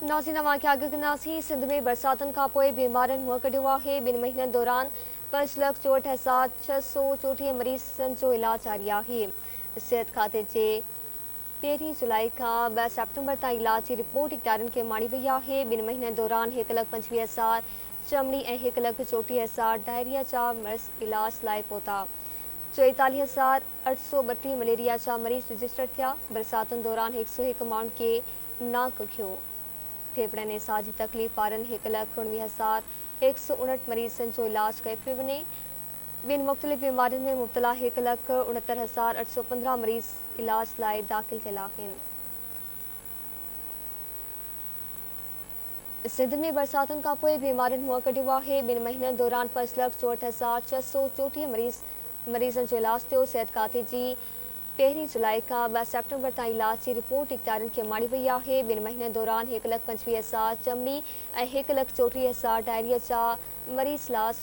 नाज़रीन अवांखे आगाह कंदासीं। सिंध में बरसातुनि खां पोइ बीमारनि मुंहुं कढियो आहे। 2 महीननि दौरान 5,64,634 मरीज़नि जो इलाज जारी आहे। सिहत खाते जे 13 जुलाई खां 2 सेप्टेम्बर ताईं इलाज जी रिपोर्ट इख़्तियारनि खे माणी वई आहे। 2 महीननि दौरान 1,25,000 चमड़ी ऐं 1,34,000 डायरिया जा मरीज़ इलाज लाइ पहुता। 44,832 मलेरिया जा मरीज़ रजिस्टर थिया। बरसातुनि दौरान 101 माण्हुनि खे नाक खियो। फेफड़नि ऐं साह जी तकलीफ़ वारनि 1,19,159 मरीज़नि जो इलाज कयो पियो वञे। ॿिनि मुख़्तलिफ़ बीमारियुनि में मुब्तला 1,69,815 मरीज़ इलाज लाइ दाख़िल थियल आहिनि। सिंध में बरसातुनि खां पोइ बीमारियुनि मुंहुं कढियो आहे। 2 महीननि दौरान 5,64,634 मरीज़नि जो इलाज थियो। सिहत खाते जी 13 जुलाई खां 2 सेप्टेम्बर ताईं इलाज जी रिपोर्ट इख़्तियारनि खे माणी वई आहे। 2 महीननि दौरान 1,25,000 चमड़ी ऐं 1,34,000 डायरिया जा मरीज़ इलाज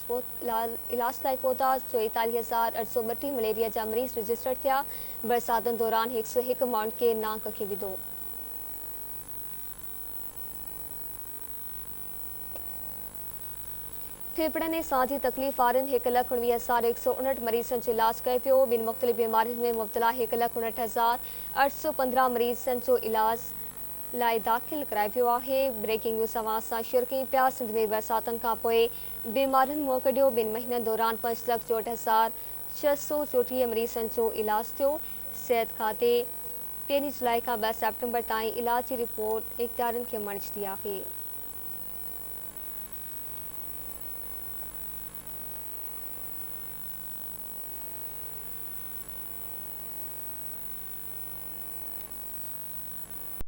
लाइ पहुता। 44,832 मलेरिया जा मरीज़ रजिस्टर थिया। बरसातुनि दौरान 101 माण्हुनि खे नाक खे विधो। फेफड़नि ऐं साह जी तकलीफ़ वारनि 1,19,159 मरीज़नि जो इलाज कयो पियो। ॿिनि मुख़्तलिफ़ बीमारियुनि में मुब्तला 1,59,815 मरीज़नि जो इलाज लाइ दाख़िल करायो पियो आहे। ब्रेकिंग न्यूज़ अवां सां शेयर कयूं पिया। सिंध में बरसातुनि खां पोइ बीमारियुनि मुंहुं कढियो। 2 महीननि दौरान 5,64,634 मरीज़नि जो इलाज थियो। सिहत खाते 13 जुलाई खां 2 सेप्टेम्बर ताईं इलाज जी रिपोर्ट इख़्तियारनि खे माणी छॾी आहे।